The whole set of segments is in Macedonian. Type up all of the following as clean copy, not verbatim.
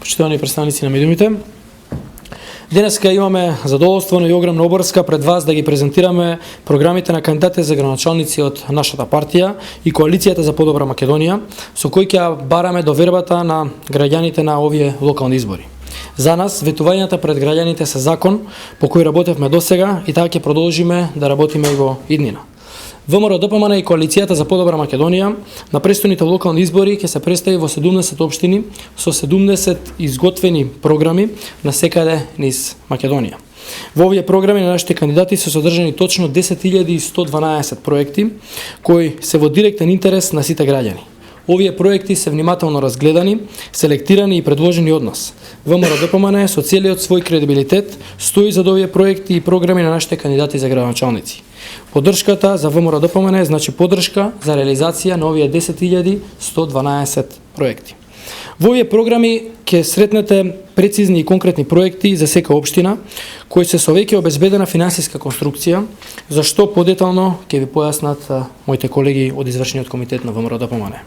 почитувани представници на медиумите. Денеска имаме задоволствено и огромна обврска пред вас да ги презентираме програмите на кандидатите за градоначалници од нашата партија и Коалицијата за подобра Македонија, со кои ќе бараме довербата на граѓаните на овие локални избори. За нас, ветувањата пред граѓаните се закон по кој работевме досега и така ќе продолжиме да работиме и во иднина. ВМРО-ДПМН и Коалицијата за подобра Македонија на престојните локални избори ќе се представи во 17 општини со 70 изготвени програми на секаде низ Македонија. Во овие програми на нашите кандидати се содржани точно 10.112 проекти кои се во директен интерес на сите граѓани. Овие проекти се внимателно разгледани, селектирани и предложени од нас. ВМРО-ДПМН со целиот свој кредибилитет стои за овие проекти и програми на нашите кандидати за градоначалници. Поддршката за ВМРО-ДПМН значи поддршка за реализација на овие 10.112 проекти. Во овие програми ќе сретнете прецизни и конкретни проекти за сека општина, кои се со веќе обезбедена финансиска конструкција, за што подетално ќе ви појаснат моите колеги од извршниот комитет на ВМРО-ДПМН.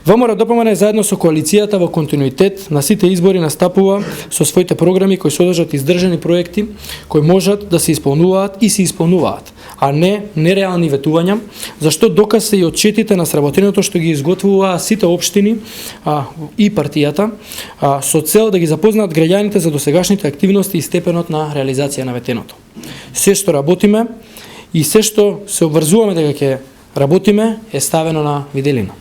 ВМРО-ДПМН заедно со коалицијата во континуитет на сите избори настапува со своите програми кои содржат издржани проекти кои можат да се исполнуваат и се исполнуваат, а не нереални ветувања, зашто доказ се и отчетите на сработеното што ги изготвуваа сите општини и партијата со цел да ги запознаат граѓаните за досегашните активности и степенот на реализација на ветеното. Се што работиме и се што се обврзуваме дека ќе работиме е ставено на виделина.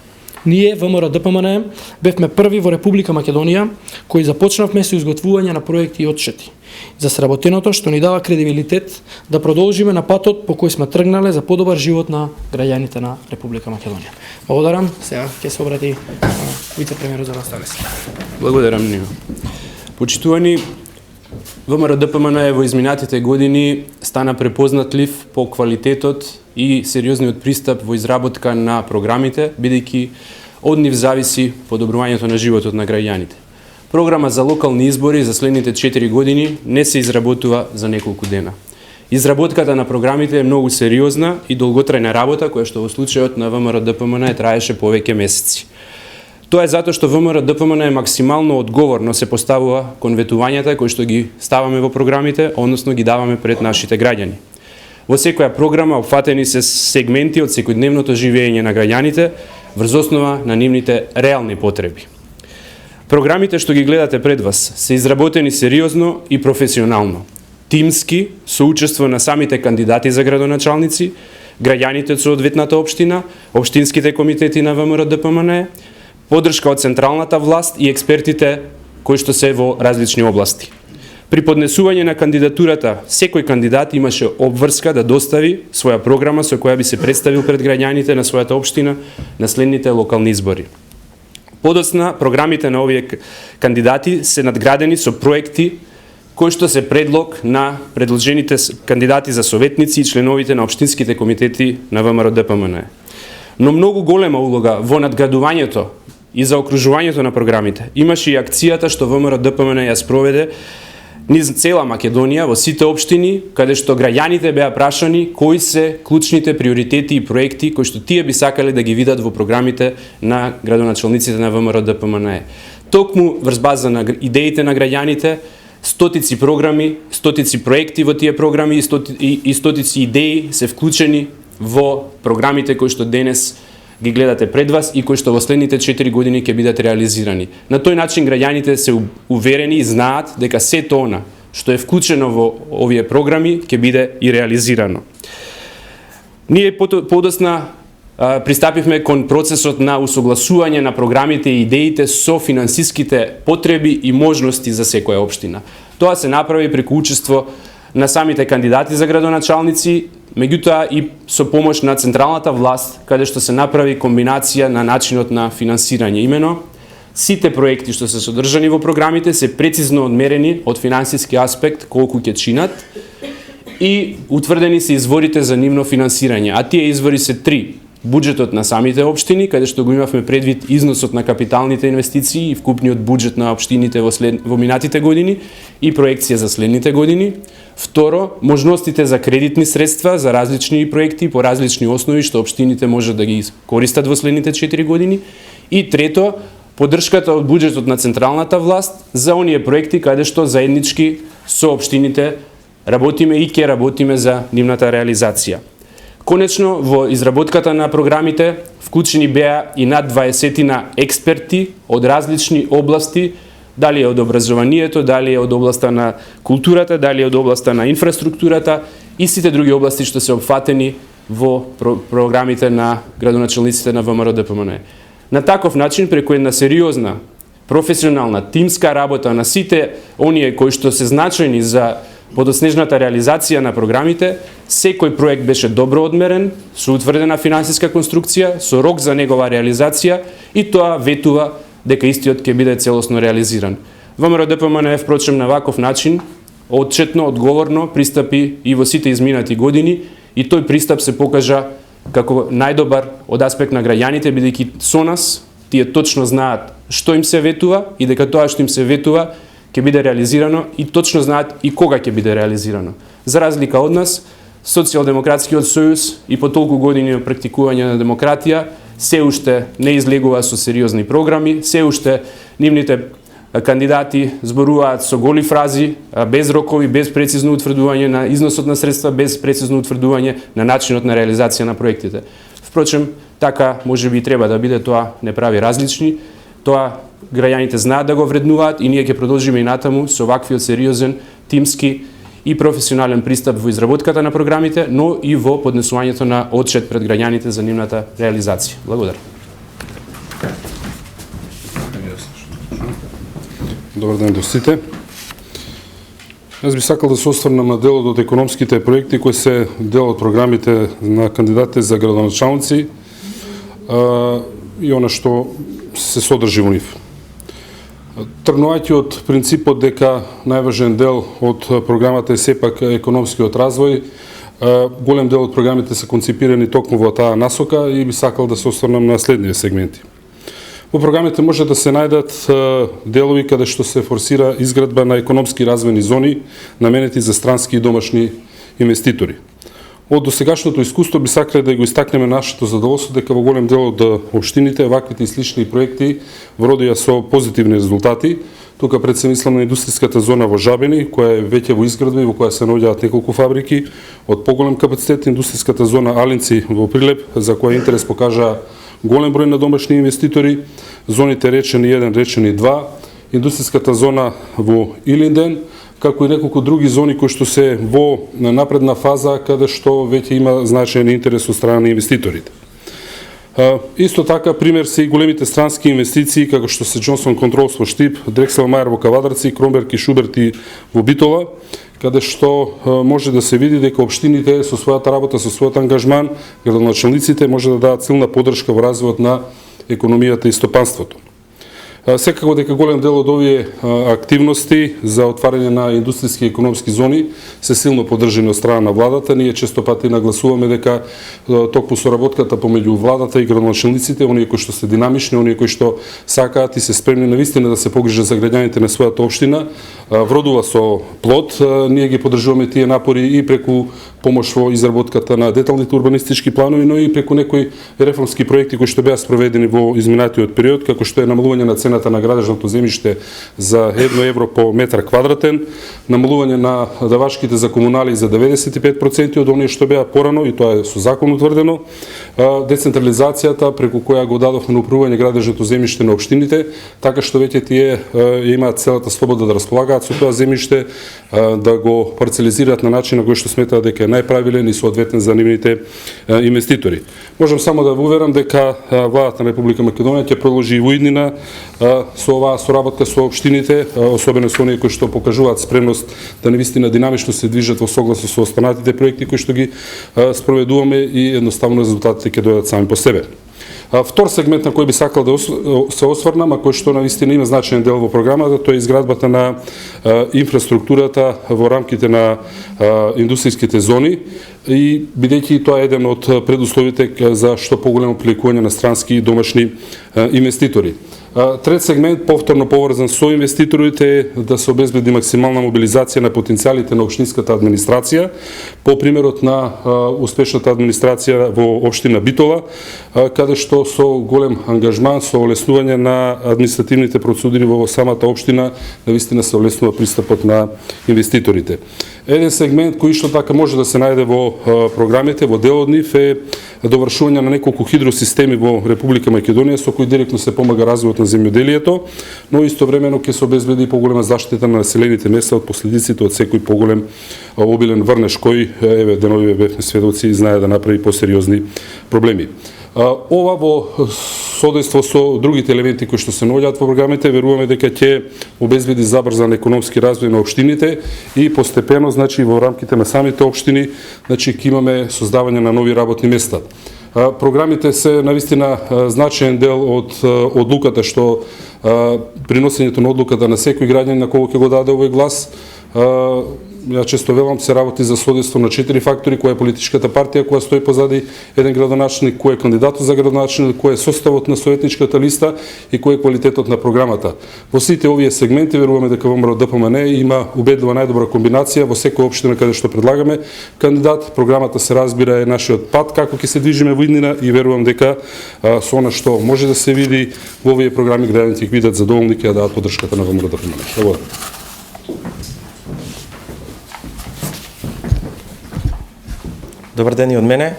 Ние, ВМРО-ДПМН, бевме први во Република Македонија кои започнавме со изготвување на проекти и отчети за сработеното што ни дава кредибилитет да продолжиме на патот по кој сме тргнале за подобар живот на граѓаните на Република Македонија. Благодарам. Сега ќе се обрати вице-премиерот за наставник. Благодарам Нио. Почитувани, ВМРО-ДПМН во изминатите години стана препознатлив по квалитетот и сериозниот пристап во изработка на програмите, бидејќи од нив зависи подобрувањето на животот на граѓаните. Програма за локални избори за следните 4 години не се изработува за неколку дена. Изработката на програмите е многу сериозна и долготрајна работа, која што во случајот на ВМРО-ДПМН траеше повеќе месеци. Тоа е затоа што ВМРО-ДПМН е максимално одговорно се поставува кон ветувањата кои што ги ставаме во програмите, односно ги даваме пред нашите граѓани. Во секоја програма опфатени се сегменти од секојдневното живење на граѓаните врз основа на нивните реални потреби. Програмите што ги гледате пред вас се изработени сериозно и професионално, тимски, со учество на самите кандидати за градоначалници, граѓаните со одветната општина, општинските комитети на ВМРО-ДПМН, поддршка од централната власт и експертите кои што се во различни области. При поднесување на кандидатурата, секој кандидат имаше обврска да достави своја програма со која би се представил пред граѓаните на својата општина на следните локални избори. Подоцна, програмите на овие кандидати се надградени со проекти кои што се предлог на предложените кандидати за советници и членовите на општинските комитети на ВМРО-ДПМН. Но многу голема улога во надградувањето и за окружувањето на програмите имаше и акцијата што ВМРО-ДПМН ја спроведе низ цела Македонија во сите општини, каде што граѓаните беа прашани кои се клучните приоритети и проекти кои што тие би сакале да ги видат во програмите на градоначалниците на ВМРО-ДПМН. Токму врз база на идеите на граѓаните, стотици програми, стотици проекти во тие програми и стотици идеи се вклучени во програмите кои што денес ги гледате пред вас и кои што во следните 4 години ќе бидат реализирани. На тој начин граѓаните се уверени и знаат дека сето она што е вклучено во овие програми ќе биде и реализирано. Ние подосна пристапивме кон процесот на усогласување на програмите и идеите со финансиските потреби и можности за секоја општина. Тоа се направи преку учество на самите кандидати за градоначалници, меѓутоа и со помош на централната власт, каде што се направи комбинација на начинот на финансирање. Имено, сите проекти што се содржани во програмите се прецизно одмерени од финансиски аспект колку ќе чинат и утврдени се изворите за нивно финансирање, а тие извори се 3. Буџетот на самите општини, каде што го имавме предвид износот на капиталните инвестиции и вкупниот буџет на општините во минатите години и проекција за следните години. Второ, можностите за кредитни средства за различни проекти по различни основи што општините можат да ги користат во следните 4 години. И трето, поддршката од буџетот на централната власт за оние проекти каде што заеднички со општините работиме и ќе работиме за нивната реализација. Конечно, во изработката на програмите вклучени беа и над 20 експерти од различни области, дали е од образованието, дали е од областа на културата, дали е од областа на инфраструктурата и сите други области што се опфатени во програмите на градоначалниците на ВМРО ДПМН. На таков начин, преку една сериозна, професионална, тимска работа на сите оние кои што се значајни за подоснежната реализација на програмите, секој проект беше добро одмерен, со утврдена финансиска конструкција, со рок за негова реализација и тоа ветува дека истиот ќе биде целосно реализиран. ВМРО ДПМН впрочем на ваков начин отчетно, одговорно пристапи и во сите изминати години и тој пристап се покажа како најдобар од аспект на граѓаните, бидејќи со нас тие точно знаат што им се ветува и дека тоа што им се ветува ќе биде реализирано и точно знаат и кога ќе биде реализирано. За разлика од нас, Социјалдемократскиот сојуз и по толку години практикување на демократија се уште не излегува со сериозни програми, се уште нивните кандидати зборуваат со голи фрази, без рокови, без прецизно утврдување на износот на средства, без прецизно утврдување на начинот на реализација на проектите. Впрочем, така можеби и треба да биде, тоа не прави различни. Тоа граѓаните знаат да го вреднуваат и ние ќе продолжиме и натаму со ваквиот сериозен, тимски и професионален пристап во изработката на програмите, но и во поднесувањето на отчет пред граѓаните за нивната реализација. Благодарам. Добар ден до сите. Јас би сакал да се осврнам на делот од економските проекти кои се дел од програмите на кандидатите за градоначалници и она што се содржи во нив. Тргнувајќи од принципот дека најважен дел од програмата е сепак економскиот развој, голем дел од програмите се конципирани токму во таа насока и би сакал да се осврнам на следниве сегменти. Во програмите може да се најдат делови каде што се форсира изградба на економски развојни зони наменети за странски и домашни инвеститори. Од досегашното искуство би сакале да го истакнеме нашето задоволство дека во голем дел од општините ваквите и слични проекти вродија со позитивни резултати. Тука пред се мислам на индустријската зона во Жабени, која е веќе во изградба и во која се наоѓаат неколку фабрики. Од поголем капацитет индустријската зона Алинци во Прилеп, за која интерес покажа голем број на домашни инвеститори, зоните Речени 1, Речени 2, индустријската зона во Илинден, како и неколку други зони кои што се во напредна фаза, каде што веќе има значаен интерес од страна на инвеститорите. Исто така, пример се и големите странски инвестиции, како што се Джонсон Контролс во Штип, Дрексел Мајер во Кавадарци, Кромберг и Шуберти во Битола, каде што може да се види дека општините со својата работа, со својот ангажман, градоначалниците може да дадат силна поддршка во развојот на економијата и стопанството. Секако дека голем дел од овие активности за отварање на индустријски и економски зони се силно поддржани од страна на владата. Ние често пати нагласуваме дека токму соработката помеѓу владата и градоначалниците, оние кои што се динамични, оние кои што сакаат и се спремни навистина да се погрижат за граѓаните на својата општина, вродува со плод. Ние ги поддржуваме тие напори и преку помош во изработката на деталните урбанистички планови, но и преку некои реформски проекти кои што беа спроведени во изминатиот период, како што е намалување на цената на градежното земјиште за 1 евро по метар квадратен, намалување на давачките за комунали за 95% од оние што беа порано, и тоа е со закон утврдено, децентрализацијата преку која го дадовме на управување градежното земјиште на општините, така што веќе тие имаат целата слобода да располагаат со тоа земјиште, да го парцелизираат на начин на кој што сметаат дека е најправилен и соодветен за нивните инвеститори. Можам само да ве уверам дека владата на Република Македонија ќе продолжи и во иднина со оваа соработка со општините, особено со оние кои што покажуваат спремност да навистина динамично се движат во согласно со останатите проекти кои што ги спроведуваме и едноставно резултатите ќе дојдат сами по себе. Втор сегмент на кој би сакал да се осврнам, а кој што навистина има значаен дел во програмата, тоа е изградбата на инфраструктурата во рамките на индустријските зони и бидејќи тоа е еден од предусловите за што поголемо привлекување на странски и домашни инвеститори. Трет сегмент, повторно поврзан со инвеститорите, е да се обезбеди максимална мобилизација на потенцијалите на општинската администрација, по примерот на успешната администрација во општина Битола, каде што со голем ангажман, со олеснување на административните процедури во самата општина, навистина се олеснува пристапот на инвеститорите. Еден сегмент кој што така може да се најде во програмите, во дел од нив е довршување на неколку хидросистеми во Република Македонија, со кои директно се помага развојот на земјоделието, но истовремено ќе се обезбеди и поголема заштита на населените места од последиците од секој поголем обилен врнеж кој еве деновиве бевме сведоци и знае да направи посериозни проблеми. Ова во содейство со другите елементи кои што се наоѓаат во програмите, веруваме дека ќе обезбеди забрзан економски развој на општините и постепено, значи во рамките на самите општини, значи ќе имаме создавање на нови работни места. Програмите се навистина значаен дел од одлуката што приносењето на одлуката на секој граѓанин на кого ќе го даде овој глас. Ја често велам, се работи за содейство на 4 фактори: која е политичката партија која стои позади еден градоначелник, кој е кандидатот за градоначелник, кој е составот на советничката листа и кој е квалитетот на програмата. Во сите овие сегменти веруваме дека ВМРО ДПМН има убедлива најдобра комбинација во секоја општина каде што предлагаме кандидат. Програмата се разбира е нашиот пат како ќе се движиме во иднина и верувам дека со она што може да се види во овие програми граѓаните ќе бидат задоволни, ќе дадат поддршката на ВМРО ДПМН. Благодарам. Добар ден и од мене.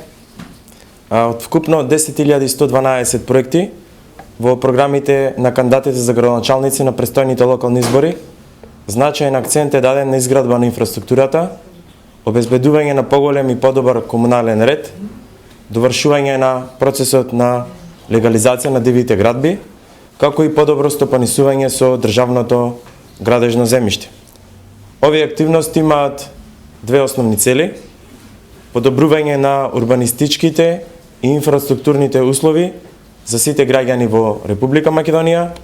Од вкупно 10.112 проекти во програмите на кандидатите за градоначалници на престојните локални избори, значаен акцент е даден на изградба на инфраструктурата, обезбедување на поголем и подобар комунален ред, довршување на процесот на легализација на дивите градби, како и подобро стопанисување со државното градежно земјиште. Овие активности имаат две основни цели: подобрување на урбанистичките и инфраструктурните услови за сите граѓани во Република Македонија,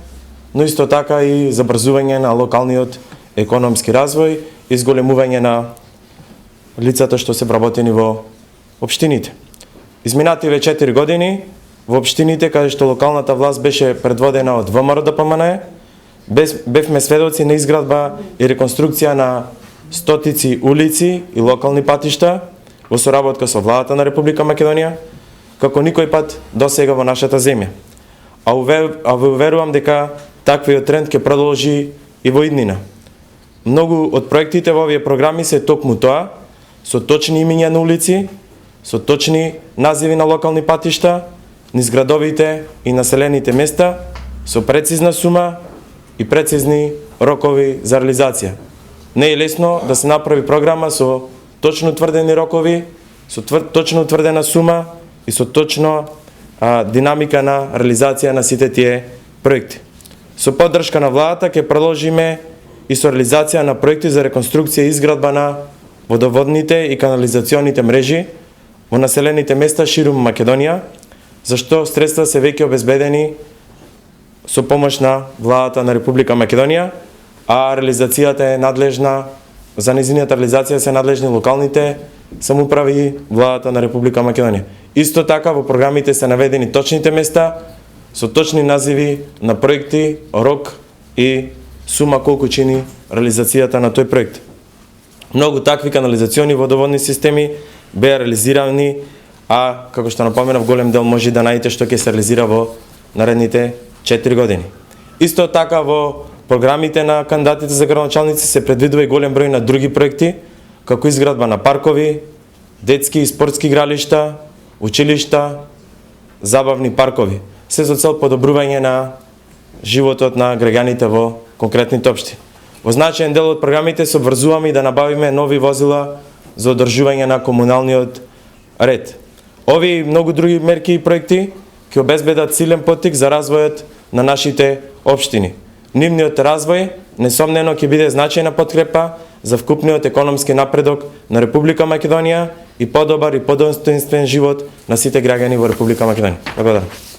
но исто така и забрзување на локалниот економски развој и зголемување на лицата што се вработени во општините. Изминативе 4 години во општините каде што локалната власт беше предводена од ВМРО ДПМН, бевме сведоци на изградба и реконструкција на стотици улици и локални патишта во соработка со владата на Република Македонија, како никој пат досега во нашата земја. А уверувам дека таквиот тренд ќе продолжи и во иднина. Многу од проектите во овие програми се токму тоа, со точни имиња на улици, со точни називи на локални патишта, низ градовите и населените места, со прецизна сума и прецизни рокови за реализација. Не е лесно да се направи програма со точно утврдени рокови, со точно утврдена сума и со точно динамика на реализација на сите тие проекти. Со поддршка на владата ќе продолжиме и со реализација на проекти за реконструкција и изградба на водоводните и канализационите мрежи во населените места ширум Македонија, зашто средства се веќе обезбедени со помош на владата на Република Македонија, а реализацијата е надлежна. За низината реализација се надлежни локалните самоуправи и владата на Република Македонија. Исто така во програмите се наведени точните места со точни називи на проекти, рок и сума колку чини реализацијата на тој проект. Многу такви канализациони водоводни системи беа реализирани, а како што напоменав, голем дел може да најдете што ќе се реализира во наредните 4 години. Исто така во програмите на кандидатите за градоначалници се предвидува и голем број на други проекти, како изградба на паркови, детски и спортски игралишта, училишта, забавни паркови, се за цел подобрување на животот на граѓаните во конкретните општини. Во значаен дел од програмите се обврзуваме и да набавиме нови возила за одржување на комуналниот ред. Овие и многу други мерки и проекти ќе обезбедат силен поттик за развојот на нашите општини. Нивниот развој несомнено ќе биде значајна подкрепа за вкупниот економски напредок на Република Македонија и подобар и подостоинствен живот на сите граѓани во Република Македонија. Благодарам.